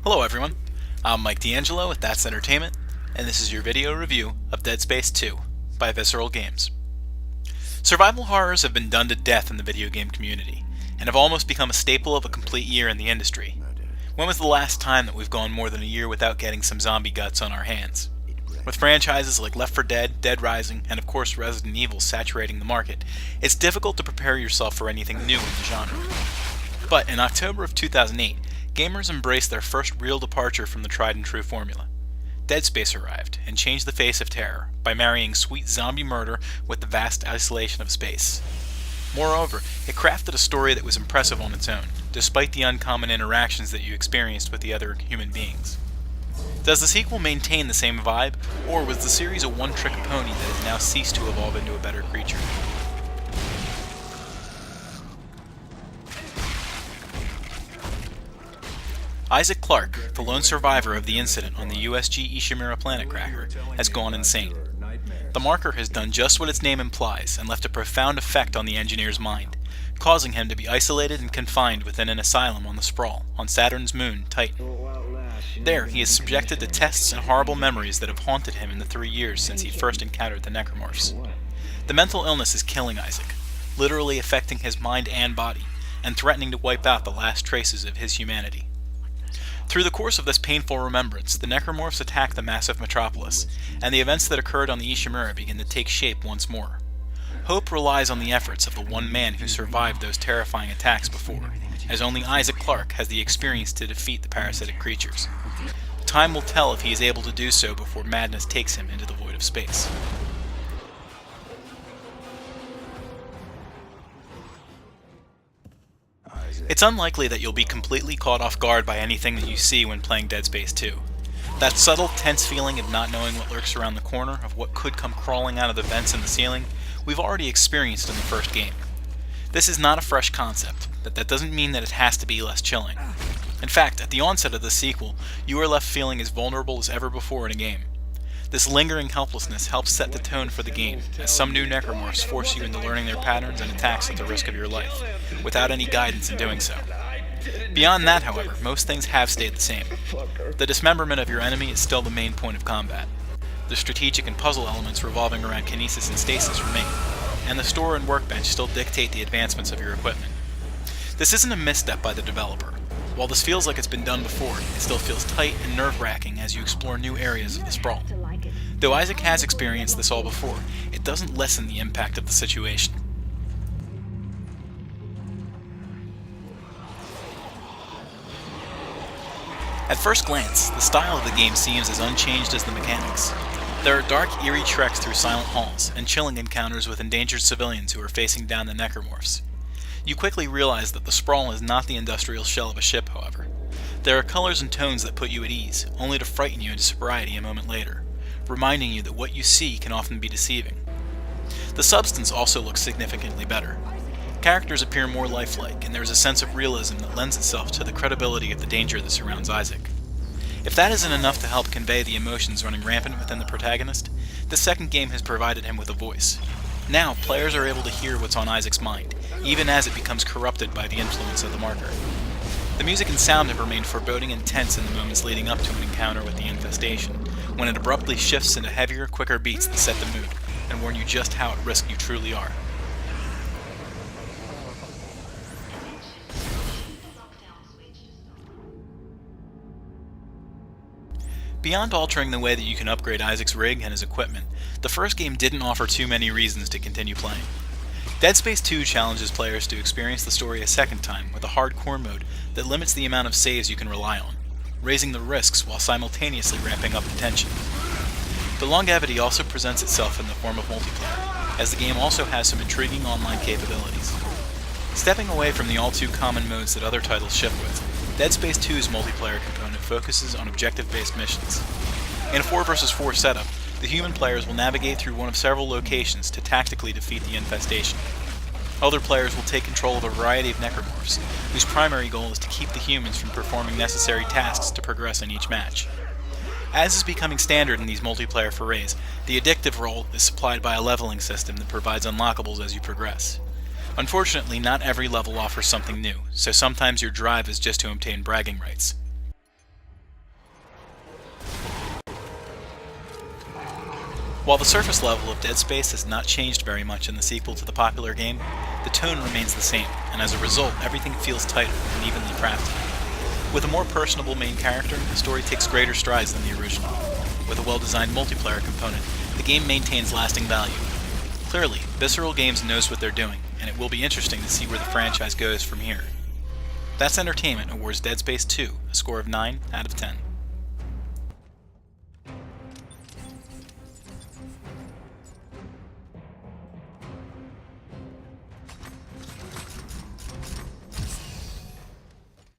Hello everyone, I'm Mike DeAngelo with That's Entertainment, and this is your video review of Dead Space 2 by Visceral Games. Survival horrors have been done to death in the video game community, and have almost become a staple of a complete year in the industry. When was the last time that we've gone more than a year without getting some zombie guts on our hands? With franchises like Left 4 Dead, Dead Rising, and of course Resident Evil saturating the market, it's difficult to prepare yourself for anything new in the genre. But in October of 2008, gamers embraced their first real departure from the tried and true formula. Dead Space arrived and changed the face of terror by marrying sweet zombie murder with the vast isolation of space. Moreover, it crafted a story that was impressive on its own, despite the uncommon interactions that you experienced with the other human beings. Does the sequel maintain the same vibe, or was the series a one-trick pony that has now ceased to evolve into a better creature? Isaac Clarke, the lone survivor of the incident on the USG Ishimura planet cracker, has gone insane. The marker has done just what its name implies and left a profound effect on the engineer's mind, causing him to be isolated and confined within an asylum on the Sprawl, on Saturn's moon, Titan. There, he is subjected to tests and horrible memories that have haunted him in the 3 years since he first encountered the necromorphs. The mental illness is killing Isaac, literally affecting his mind and body, and threatening to wipe out the last traces of his humanity. Through the course of this painful remembrance, the necromorphs attack the massive metropolis, and the events that occurred on the Ishimura begin to take shape once more. Hope relies on the efforts of the one man who survived those terrifying attacks before, as only Isaac Clarke has the experience to defeat the parasitic creatures. Time will tell if he is able to do so before madness takes him into the void of space. It's unlikely that you'll be completely caught off guard by anything that you see when playing Dead Space 2. That subtle, tense feeling of not knowing what lurks around the corner, of what could come crawling out of the vents in the ceiling, we've already experienced in the first game. This is not a fresh concept, but that doesn't mean that it has to be less chilling. In fact, at the onset of the sequel, you are left feeling as vulnerable as ever before in a game. This lingering helplessness helps set the tone for the game, as some new necromorphs force you into learning their patterns and attacks at the risk of your life, without any guidance in doing so. Beyond that, however, most things have stayed the same. The dismemberment of your enemy is still the main point of combat. The strategic and puzzle elements revolving around kinesis and stasis remain, and the store and workbench still dictate the advancements of your equipment. This isn't a misstep by the developer. While this feels like it's been done before, it still feels tight and nerve-wracking as you explore new areas of the Sprawl. Though Isaac has experienced this all before, it doesn't lessen the impact of the situation. At first glance, the style of the game seems as unchanged as the mechanics. There are dark, eerie treks through silent halls, and chilling encounters with endangered civilians who are facing down the necromorphs. You quickly realize that the Sprawl is not the industrial shell of a ship, however. There are colors and tones that put you at ease, only to frighten you into sobriety a moment later, reminding you that what you see can often be deceiving. The substance also looks significantly better. Characters appear more lifelike, and there is a sense of realism that lends itself to the credibility of the danger that surrounds Isaac. If that isn't enough to help convey the emotions running rampant within the protagonist, the second game has provided him with a voice. Now, players are able to hear what's on Isaac's mind, even as it becomes corrupted by the influence of the marker. The music and sound have remained foreboding and tense in the moments leading up to an encounter with the infestation, when it abruptly shifts into heavier, quicker beats that set the mood, and warn you just how at risk you truly are. Beyond altering the way that you can upgrade Isaac's rig and his equipment, the first game didn't offer too many reasons to continue playing. Dead Space 2 challenges players to experience the story a second time with a hardcore mode that limits the amount of saves you can rely on, raising the risks while simultaneously ramping up the tension. The longevity also presents itself in the form of multiplayer, as the game also has some intriguing online capabilities. Stepping away from the all-too-common modes that other titles ship with, Dead Space 2's multiplayer component focuses on objective-based missions. In a 4 vs 4 setup, the human players will navigate through one of several locations to tactically defeat the infestation. Other players will take control of a variety of necromorphs, whose primary goal is to keep the humans from performing necessary tasks to progress in each match. As is becoming standard in these multiplayer forays, the addictive role is supplied by a leveling system that provides unlockables as you progress. Unfortunately, not every level offers something new, so sometimes your drive is just to obtain bragging rights. While the surface level of Dead Space has not changed very much in the sequel to the popular game, the tone remains the same, and as a result, everything feels tighter and evenly crafted. With a more personable main character, the story takes greater strides than the original. With a well-designed multiplayer component, the game maintains lasting value. Clearly, Visceral Games knows what they're doing, and it will be interesting to see where the franchise goes from here. That's Entertainment awards Dead Space 2 a score of 9 out of 10.